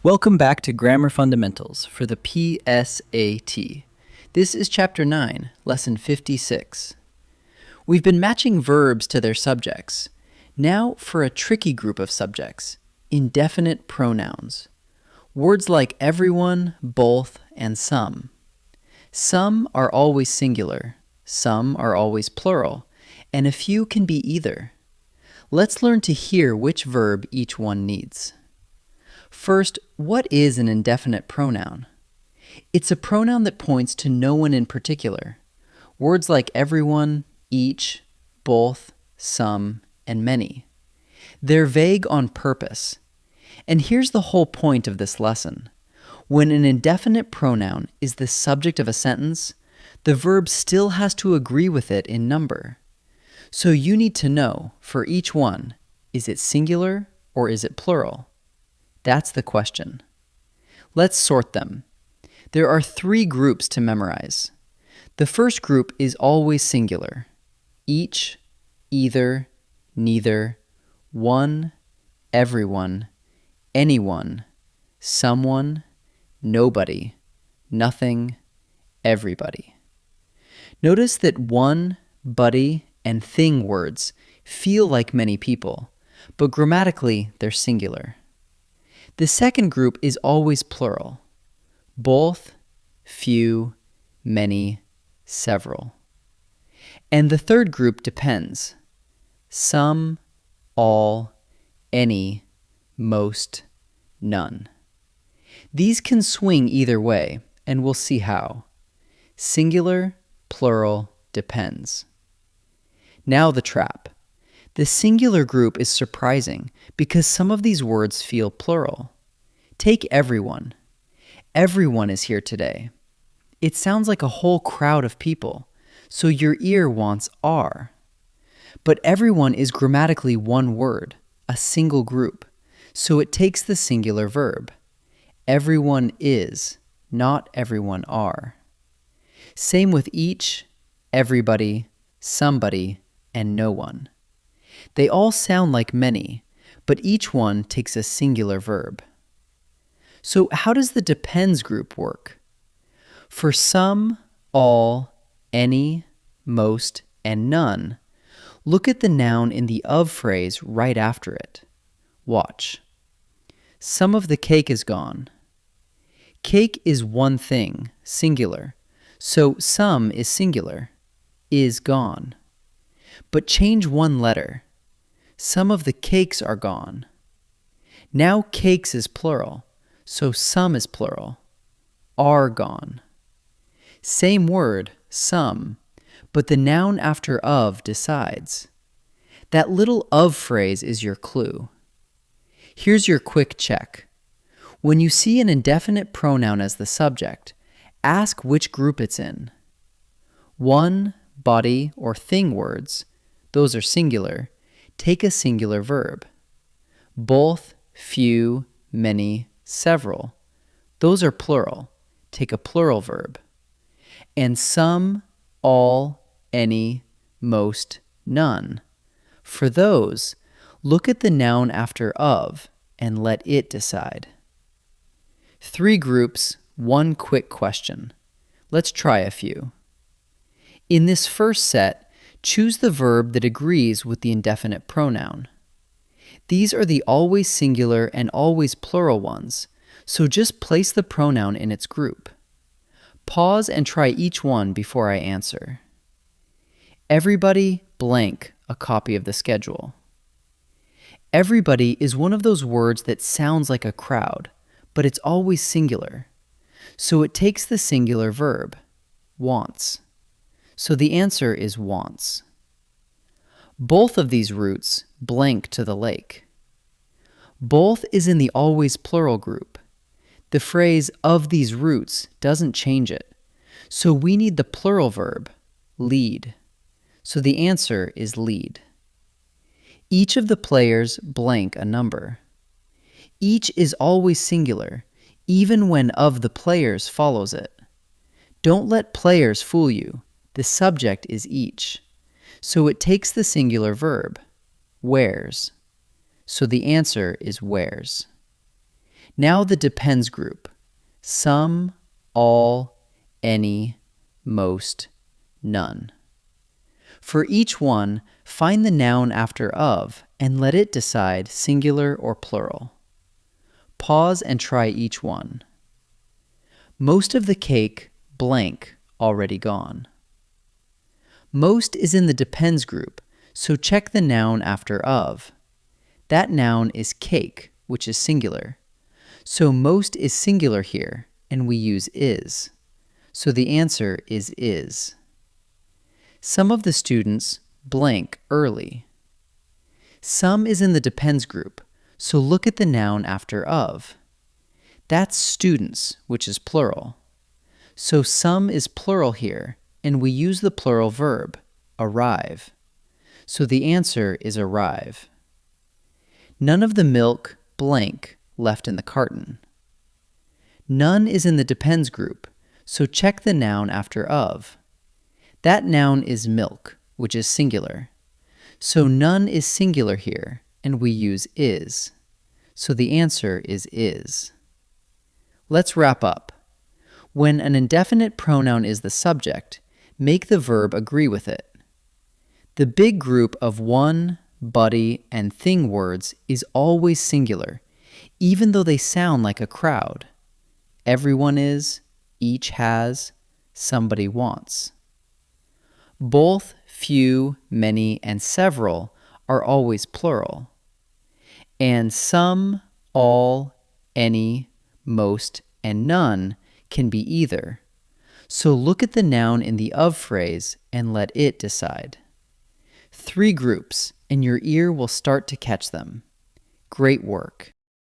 Welcome back to Grammar Fundamentals for the PSAT. This is Chapter 9, Lesson 56. We've been matching verbs to their subjects. Now for a tricky group of subjects, indefinite pronouns. Words like everyone, both, and some. Some are always singular, some are always plural, and a few can be either. Let's learn to hear which verb each one needs. First, what is an indefinite pronoun? It's a pronoun that points to no one in particular. Words like everyone, each, both, some, and many. They're vague on purpose. And here's the whole point of this lesson. When an indefinite pronoun is the subject of a sentence, the verb still has to agree with it in number. So you need to know, for each one, is it singular or is it plural? That's the question. Let's sort them. There are 3 groups to memorize. The first group is always singular. Each, either, neither, one, everyone, anyone, someone, nobody, nothing, everybody. Notice that one, buddy, and thing words feel like many people, but grammatically they're singular. The second group is always plural. Both, few, many, several. And the third group depends. Some, all, any, most, none. These can swing either way, and we'll see how. Singular, plural, depends. Now the trap. The singular group is surprising because some of these words feel plural. Take everyone. Everyone is here today. It sounds like a whole crowd of people, so your ear wants are. But everyone is grammatically one word, a single group, so it takes the singular verb. Everyone is, not everyone are. Same with each, everybody, somebody, and no one. They all sound like many, but each one takes a singular verb. So how does the depends group work? For some, all, any, most, and none, look at the noun in the of phrase right after it. Watch. Some of the cake is gone. Cake is one thing, singular, so some is singular, is gone. But change one letter. Some of the cakes are gone. Now cakes is plural, so some is plural. Are gone. Same word, some, but the noun after of decides. That little of phrase is your clue. Here's your quick check. When you see an indefinite pronoun as the subject, ask which group it's in. One, body, or thing words, those are singular, take a singular verb. Both, few, many, several, those are plural, take a plural verb. And some, all, any, most, none. For those, look at the noun after of and let it decide. 3 groups, 1 quick question. Let's try a few. In this first set, choose the verb that agrees with the indefinite pronoun. These are the always singular and always plural ones, so just place the pronoun in its group. Pause and try each one before I answer. Everybody blank a copy of the schedule. Everybody is one of those words that sounds like a crowd, but it's always singular. So it takes the singular verb, wants. So the answer is wants. Both of these roots blank to the lake. Both is in the always plural group. The phrase of these roots doesn't change it. So we need the plural verb, lead. So the answer is lead. Each of the players blank a number. Each is always singular, even when of the players follows it. Don't let players fool you. The subject is each. So it takes the singular verb, wears. So the answer is wears. Now the depends group. Some, all, any, most, none. For each one, find the noun after of and let it decide singular or plural. Pause and try each one. Most of the cake, blank, already gone. Most is in the depends group, so check the noun after of. That noun is cake, which is singular. So most is singular here, and we use is. So the answer is. Some of the students blank early. Some is in the depends group, so look at the noun after of. That's students, which is plural. So some is plural here, and we use the plural verb, arrive. So the answer is arrive. None of the milk blank left in the carton. None is in the depends group, so check the noun after of. That noun is milk, which is singular. So none is singular here, and we use is. So the answer is. Let's wrap up. When an indefinite pronoun is the subject, make the verb agree with it. The big group of one, buddy, and thing words is always singular, even though they sound like a crowd. Everyone is, each has, somebody wants. Both, few, many, and several are always plural. And some, all, any, most, and none can be either. So look at the noun in the of phrase and let it decide. 3 groups, and your ear will start to catch them. Great work.